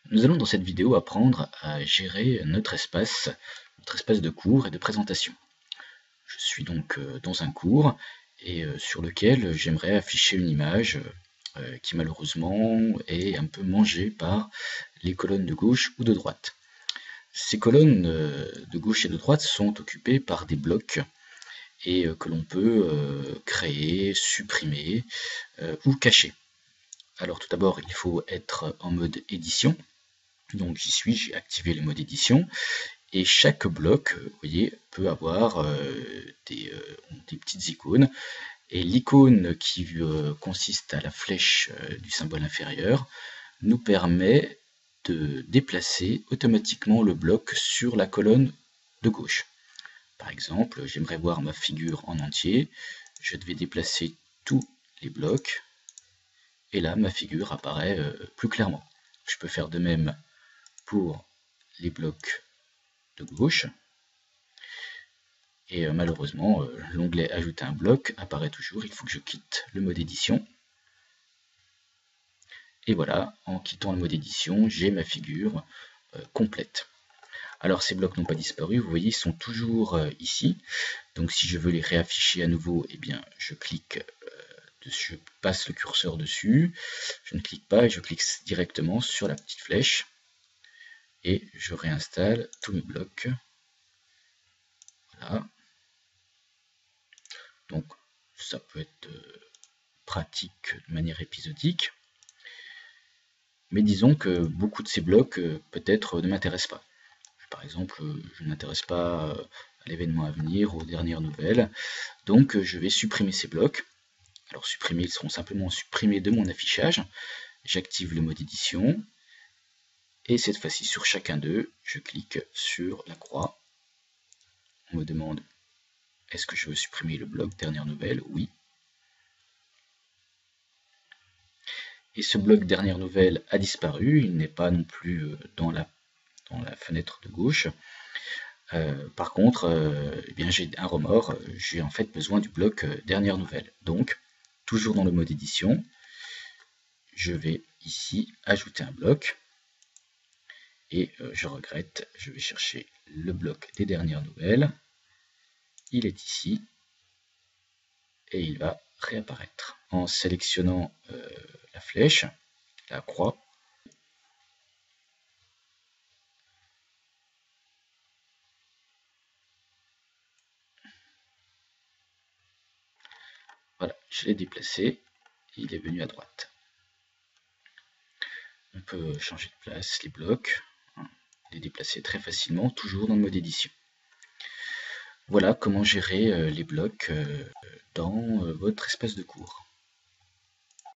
Nous allons dans cette vidéo apprendre à gérer notre espace de cours et de présentation. Je suis donc dans un cours et sur lequel j'aimerais afficher une image qui malheureusement est un peu mangée par les colonnes de gauche ou de droite. Ces colonnes de gauche et de droite sont occupées par des blocs et que l'on peut créer, supprimer ou cacher. Alors tout d'abord, il faut être en mode édition. Donc j'y suis, j'ai activé le mode édition et chaque bloc, vous voyez, peut avoir des petites icônes. Et l'icône qui consiste à la flèche du symbole inférieur nous permet de déplacer automatiquement le bloc sur la colonne de gauche. Par exemple, j'aimerais voir ma figure en entier, je vais déplacer tous les blocs et là ma figure apparaît plus clairement. Je peux faire de même pour les blocs de gauche. Et malheureusement, l'onglet Ajouter un bloc apparaît toujours. Il faut que je quitte le mode édition. Et voilà, en quittant le mode édition, j'ai ma figure complète. Alors ces blocs n'ont pas disparu, vous voyez, ils sont toujours ici. Donc si je veux les réafficher à nouveau, eh bien je clique je passe le curseur dessus, je ne clique pas et je clique directement sur la petite flèche et je réinstalle tous mes blocs. Voilà. Donc ça peut être pratique de manière épisodique. Mais disons que beaucoup de ces blocs peut-être ne m'intéressent pas. Par exemple, je ne m'intéresse pas à l'événement à venir, aux dernières nouvelles. Donc je vais supprimer ces blocs. Alors supprimer, ils seront simplement supprimés de mon affichage. J'active le mode édition. Et cette fois-ci, sur chacun d'eux, je clique sur la croix. On me demande, est-ce que je veux supprimer le bloc dernière nouvelle? Oui. Et ce bloc dernière nouvelle a disparu, il n'est pas non plus dans la fenêtre de gauche. Par contre, eh bien, j'ai un remords, j'ai en fait besoin du bloc dernière nouvelle. Donc, toujours dans le mode édition, je vais ici ajouter un bloc. Et je regrette, je vais chercher le bloc des dernières nouvelles. Il est ici. Et il va réapparaître. En sélectionnant la flèche, la croix, voilà, je l'ai déplacé, il est venu à droite. On peut changer de place les blocs, les déplacer très facilement, toujours dans le mode édition. Voilà comment gérer les blocs dans votre espace de cours.